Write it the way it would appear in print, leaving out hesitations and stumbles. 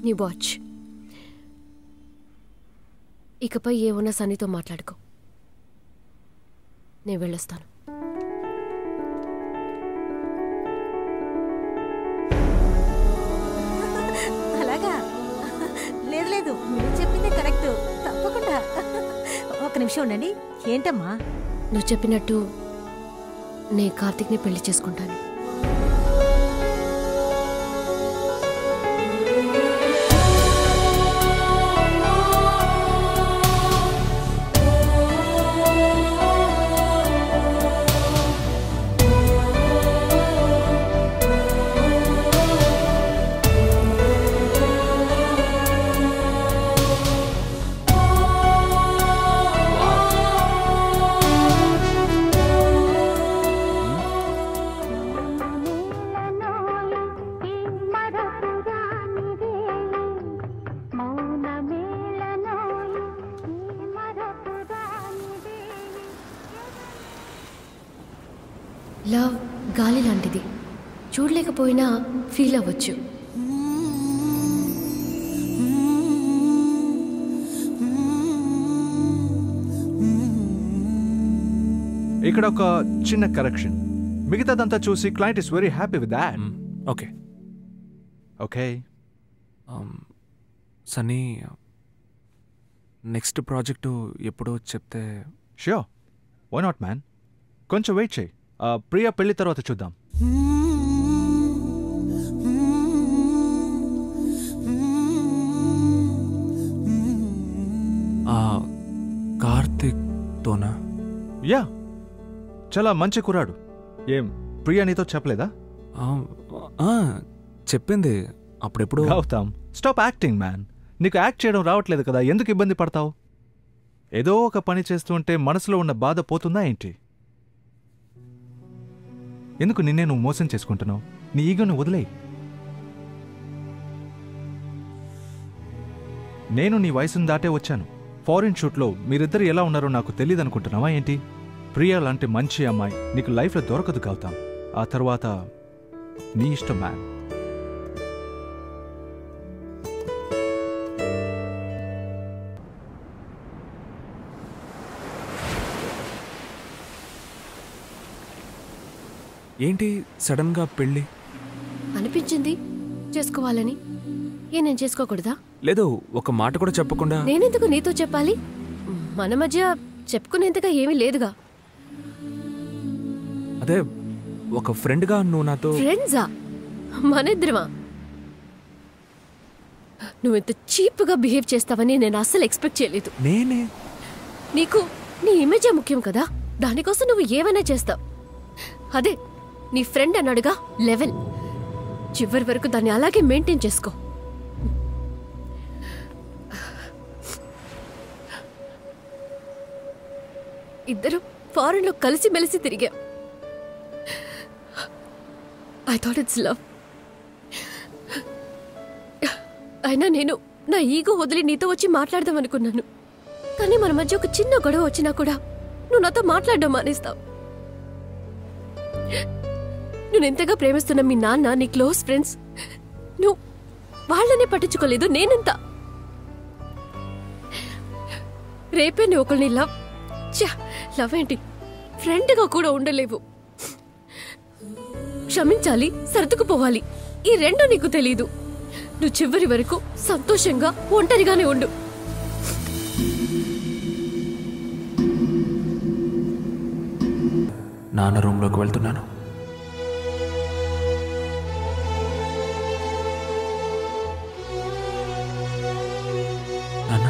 నీ వాచ్. ఇకపై ఏమన్నా సన్నీతో మాట్లాడుకో. నేను వెళ్ళొస్తాను. అలాగా? లేదు లేదు, మీరు చెప్పిందే కరెక్ట్. తప్పకుండా. ఒక నిమిషం ఉండండి. ఏంటమ్మా? నువ్వు చెప్పినట్టు నేను కార్తీక్ని పెళ్లి చేసుకుంటాను. లవ్ గాలి లాంటిది. చూడలేకపోయినా ఫీల్ అవ్వచ్చు. ఇక్కడ ఒక చిన్న కరెక్షన్. మిగతాదంతా చూసి client is very happy with that. Okay okay. Sunny, next project ఎప్పుడో చెప్తే. Sure, why not man. కొంచెం వెయిట్ చేయి. ప్రియా పెళ్లి తర్వాత చూద్దాం. కార్తిక్ తోనా? యా, చాలా మంచి కుర్రాడు. ఏం ప్రియా నీతో చెప్పలేదా? చెప్పింది అప్పుడెప్పుడు. Gautam, stop acting man. నీకు యాక్ట్ చేయడం రావట్లేదు కదా, ఎందుకు ఇబ్బంది పడతావు? ఏదో ఒక పని చేస్తుంటే మనసులో ఉన్న బాధ పోతుందా ఏంటి? ఎందుకు నిన్నే నువ్వు మోసం చేసుకుంటున్నావు? నీ ఈగోను వదిలేయి. నేను నీ వయసును దాటే వచ్చాను. ఫారిన్ షూట్లో మీరిద్దరు ఎలా ఉన్నారో నాకు తెలియదనుకుంటున్నావా ఏంటి? ప్రియా లాంటి మంచి అమ్మాయి నీకు లైఫ్లో దొరకదు గౌతమ్. ఆ తర్వాత నీ ఇష్టం మ్యాన్. ఏంటి సడన్గా పెళ్ళి? అనిపించింది చేసుకోవాలని. నేను చేసుకోకూడదా? లేదు, ఒక మాట కూడా చెప్పకుండా. నేనెందుకు నీతో చెప్పాలి? మన మధ్య చెప్పుకునేంతగా ఏమీ లేదుగా. అదే ఒక ఫ్రెండ్గా నువ్వు నాతో. ఫ్రెండ్సా? మనిద్దరమా? నువ్వు ఇంత చీప్గా బిహేవ్ చేస్తావని నేను అస్సలు ఎక్స్పెక్ట్ చేయలేదు. నేనే? నీకు నీ ఇమేజే ముఖ్యం కదా, దానికోసం నువ్వు ఏమైనా చేస్తావు. అదే నీ ఫ్రెండ్ అన్నాడుగా, లెవెల్. చివరి వరకు దాన్ని అలాగే మెయింటైన్ చేసుకో. ఇద్దరు ఫారెన్ లో కలిసి మెలిసి తిరిగా. I thought it's love. అయినా నేను నా ఈగో వదిలి నీతో వచ్చి మాట్లాడదాం అనుకున్నాను. కానీ మన మధ్య ఒక చిన్న గొడవ వచ్చినా కూడా నువ్వు నాతో మాట్లాడడం మానేస్తావు. నువ్వు ఎంతగా ప్రేమిస్తున్న మీ నాన్న, నీ క్లోజ్ ఫ్రెండ్స్, నువ్వు వాళ్ళనే పట్టించుకోలేదు. నేనెంత? రేపే నువ్వు ఒకరిని లవ్ ఏంటి, ఫ్రెండ్గా కూడా ఉండలేవు. క్షమించాలి, సర్దుకుపోవాలి, ఈ రెండు నీకు తెలీదు. నువ్వు చివరి వరకు సంతోషంగా ఒంటరిగానే ఉండు. నాన్న రూమ్లోకి వెళ్తున్నాను. నాన్న